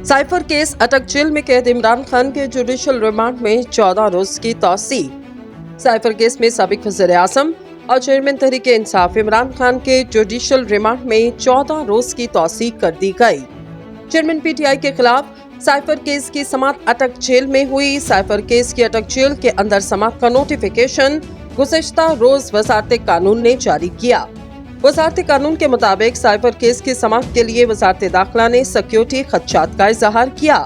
Cipher case अटक jail में कैद इमरान खान के जुडिशल रिमांड में 14 रोज की तौसी। साइफर केस में साबिक वज़ीर-ए-आज़म और चेयरमैन तहरीक-ए-इंसाफ इमरान खान के जुडिशल रिमांड में 14 रोज की तौसी कर दी गई। चेयरमैन पीटीआई के खिलाफ साइफर केस की समाअत अटक जेल में हुई। साइफर केस की अटक जेल के अंदर समाअत का नोटिफिकेशन गुज़िश्ता रोज वज़ारत कानून ने जारी किया। वज़ारत कानून के मुताबिक साइफर केस की समाअत के लिए वज़ारत दाखिला ने सिक्योरिटी खदशात का इजहार किया।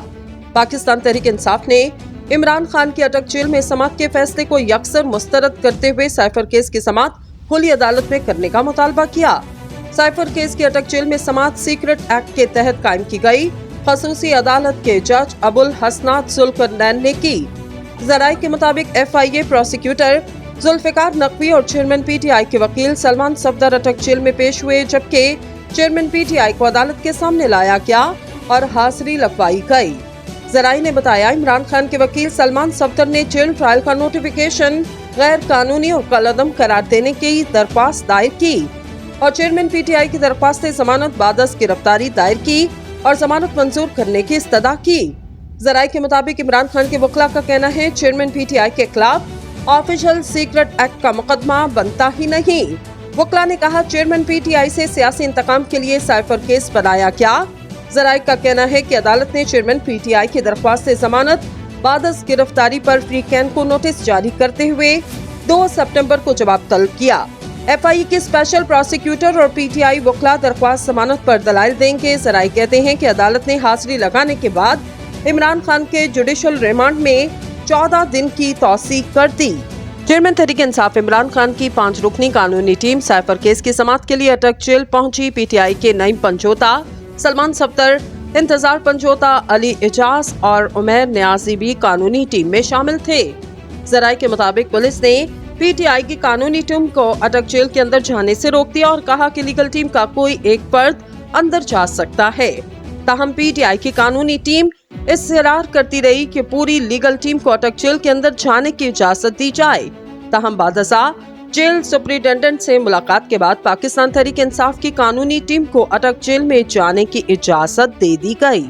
पाकिस्तान तहरीक इंसाफ ने इमरान खान की अटक जेल में समाअत के फैसले को यकसर मुस्तरद करते हुए साइफर केस की समाअत खुली अदालत में करने का मुतालबा किया। साइफर केस की अटक जेल में समाअत सीक्रेट एक्ट के तहत कायम की गई। खसूसी अदालत के जज अबुल हसनात जुल्करनैन ने की। ज़राए के मुताबिक FIA प्रोसिक्यूटर जुल्फिकार नकवी और चेयरमैन पीटीआई के वकील सलमान सफदर अटक जेल में पेश हुए, जबकि चेयरमैन पीटीआई को अदालत के सामने लाया गया और हाजिरी लगवाई गई। ज़राए ने बताया, इमरान खान के वकील सलमान सफदर ने जेल ट्रायल का नोटिफिकेशन गैर कानूनी और कलअदम करार देने की दरख्वास्त दायर की और चेयरमैन पीटीआई की दरख्वास्त जमानत बादस गिरफ्तारी दायर की और जमानत मंजूर करने की इस्तदा की। ज़राए के मुताबिक इमरान खान के वकला का कहना है, चेयरमैन पीटीआई के खिलाफ ऑफिशियल सीक्रेट एक्ट का मुकदमा बनता ही नहीं। वकला ने कहा, चेयरमैन पीटीआई से सियासी इंतकाम के लिए साइफर केस बनाया क्या? ज़राए का कहना है कि अदालत ने चेयरमैन पीटीआई की दरख्वास्त जमानत बादस गिरफ्तारी पर फ्री कैन को नोटिस जारी करते हुए 2 सितंबर को जवाब तलब किया। FIA के स्पेशल प्रोसिक्यूटर और पीटीआई वकला दरख्वास्त जमानत पर दलाइल देंगे। ज़राए कहते हैं कि अदालत ने हाजिरी लगाने के बाद इमरान खान के जुडिशल रिमांड में 14 दिन की तौसी कर दी। चेयरमैन तहरीक इंसाफ इमरान खान की 5 रुकनी कानूनी टीम साइफर केस की समाअत के लिए अटक जेल पहुंची। पीटीआई के नईम पंजोता, सलमान सफदर, इंतजार पंजोता, अली एजाज और उमैर न्याजी भी कानूनी टीम में शामिल थे। ज़राए के मुताबिक पुलिस ने पीटीआई की कानूनी टीम को अटक जेल के अंदर जाने से रोक दिया और कहा कि लीगल टीम का कोई एक फर्द अंदर जा सकता है। ताहम पीटीआई की कानूनी टीम इसरार करती रही कि पूरी लीगल टीम को अटक जेल के अंदर जाने की इजाजत दी जाए। ताहम बादशा जेल सुपरिटेंडेंट से मुलाकात के बाद पाकिस्तान तहरीक इंसाफ की कानूनी टीम को अटक जेल में जाने की इजाजत दे दी गई।